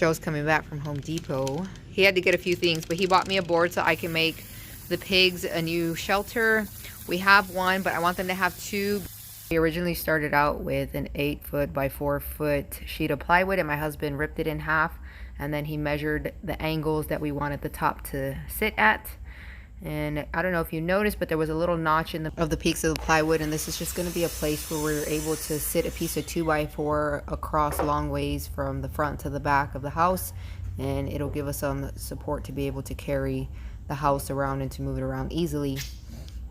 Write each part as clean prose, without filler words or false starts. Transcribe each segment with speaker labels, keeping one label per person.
Speaker 1: Joe's coming back from Home Depot. He had to get a few things, but he bought me a board so I can make the pigs a new shelter. We have one, but I want them to have two. We originally started out with an 8-foot by 4-foot sheet of plywood, and my husband ripped it in half, and then he measured the angles that we wanted the top to sit at. And I don't know if you noticed, but there was a little notch in the peaks of the plywood, and this is just going to be a place where we're able to sit a piece of 2x4 across long ways from the front to the back of the house, and it'll give us some support to be able to carry the house around and to move it around easily.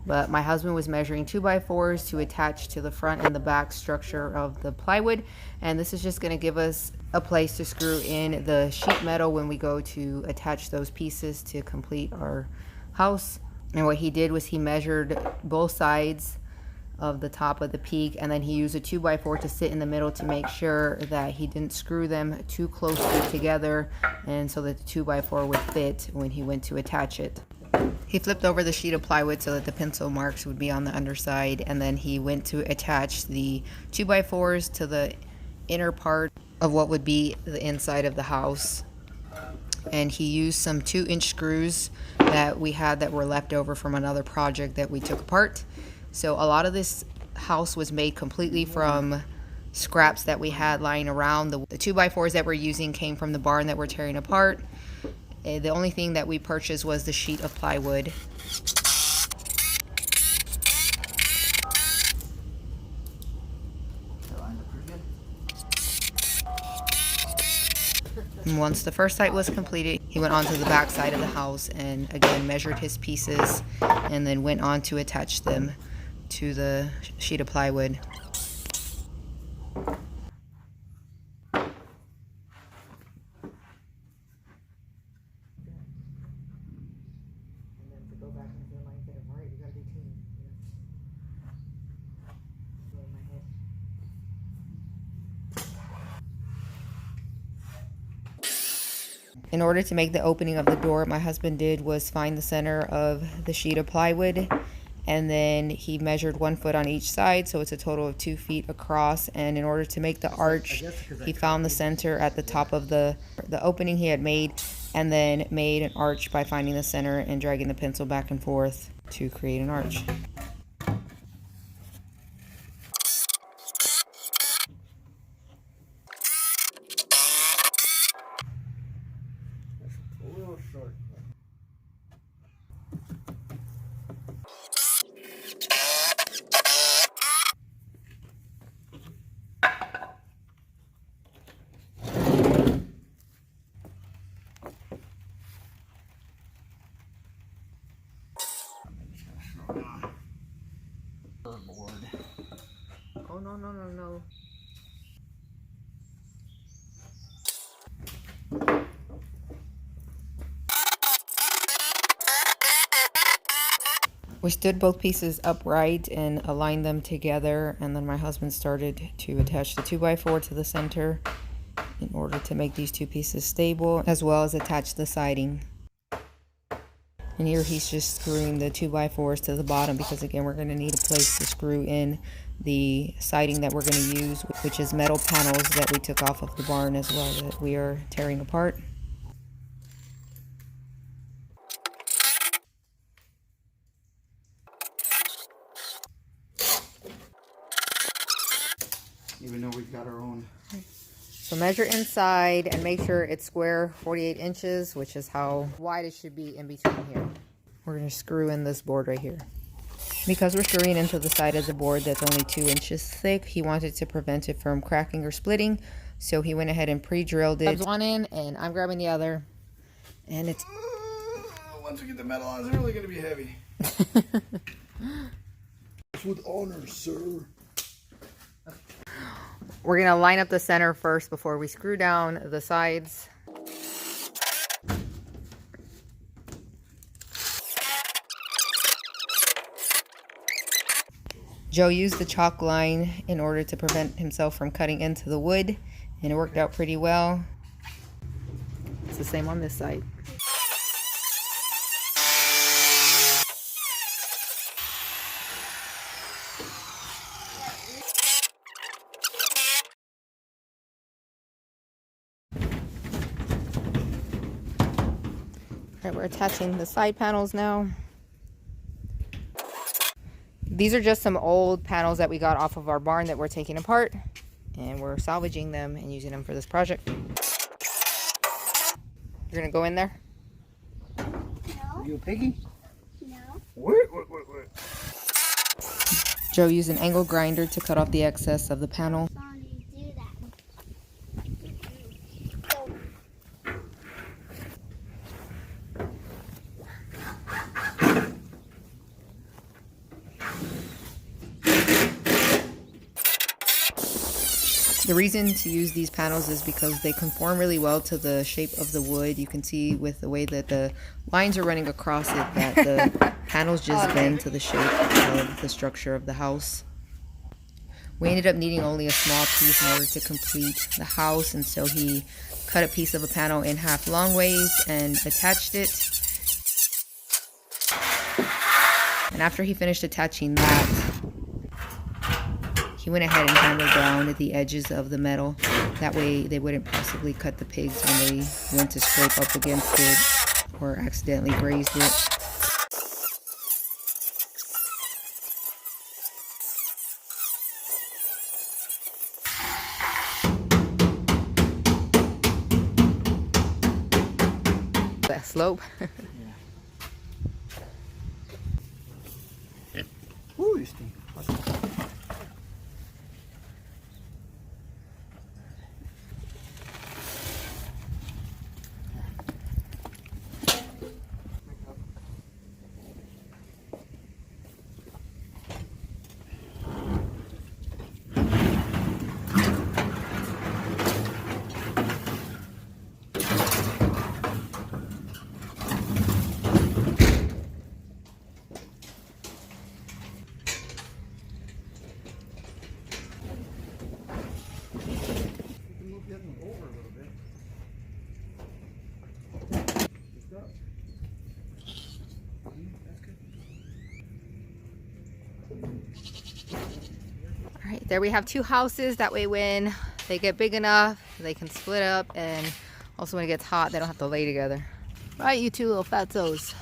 Speaker 1: But my husband was measuring 2x4s to attach to the front and the back structure of the plywood, and this is just going to give us a place to screw in the sheet metal when we go to attach those pieces to complete our house. And what he did was he measured both sides of the top of the peak, and then he used a 2x4 to sit in the middle to make sure that he didn't screw them too closely together, and so that the 2x4 would fit when he went to attach it. He flipped over the sheet of plywood so that the pencil marks would be on the underside, and then he went to attach the 2x4s to the inner part of what would be the inside of the house. And he used some 2-inch screws that we had that were left over from another project that we took apart. So a lot of this house was made completely from scraps that we had lying around. The 2x4s that we're using came from the barn that we're tearing apart. The only thing that we purchased was the sheet of plywood. And once the first site was completed, he went on to the back side of the house and again measured his pieces and then went on to attach them to the sheet of plywood. In order to make the opening of the door, my husband did was find the center of the sheet of plywood, and then he measured 1 foot on each side, so it's a total of 2 feet across. And in order to make the arch, he found the center at the top of the opening he had made, and then made an arch by finding the center and dragging the pencil back and forth to create an arch. Oh, no. We stood both pieces upright and aligned them together, and then my husband started to attach the 2x4 to the center in order to make these two pieces stable, as well as attach the siding. And here he's just screwing the 2x4s to the bottom because again we're going to need a place to screw in the siding that we're going to use, which is metal panels that we took off of the barn as well that we are tearing apart.
Speaker 2: Even though we've got our own.
Speaker 1: So measure inside and make sure it's square 48 inches, which is how wide it should be in between here. We're going to screw in this board right here. Because we're screwing into the side of the board that's only 2 inches thick, he wanted to prevent it from cracking or splitting, so he went ahead and pre-drilled it. Grabs one in and I'm grabbing the other, and it's
Speaker 2: once we get the metal on, it's really going to be heavy. With honor, sir.
Speaker 1: We're going to line up the center first before we screw down the sides. Joe used the chalk line in order to prevent himself from cutting into the wood, and it worked out pretty well. It's the same on this side. Alright, we're attaching the side panels now. These are just some old panels that we got off of our barn that we're taking apart. And we're salvaging them and using them for this project. You're gonna go in there?
Speaker 3: No.
Speaker 2: Are you a piggy?
Speaker 3: No.
Speaker 2: What?
Speaker 1: Joe used an angle grinder to cut off the excess of the panel.
Speaker 3: Sonny, do that.
Speaker 1: The reason to use these panels is because they conform really well to the shape of the wood. You can see with the way that the lines are running across it that the panels just bend to the shape of the structure of the house. We ended up needing only a small piece in order to complete the house, and so he cut a piece of a panel in half long ways and attached it. And after he finished attaching that, he went ahead and hammered down the edges of the metal. That way they wouldn't possibly cut the pigs when they went to scrape up against it or accidentally grazed it. That slope.
Speaker 2: Ooh, you stink.
Speaker 1: Alright, there we have two houses. That way when they get big enough, they can split up, and also when it gets hot, they don't have to lay together. Right, you two little fatzos.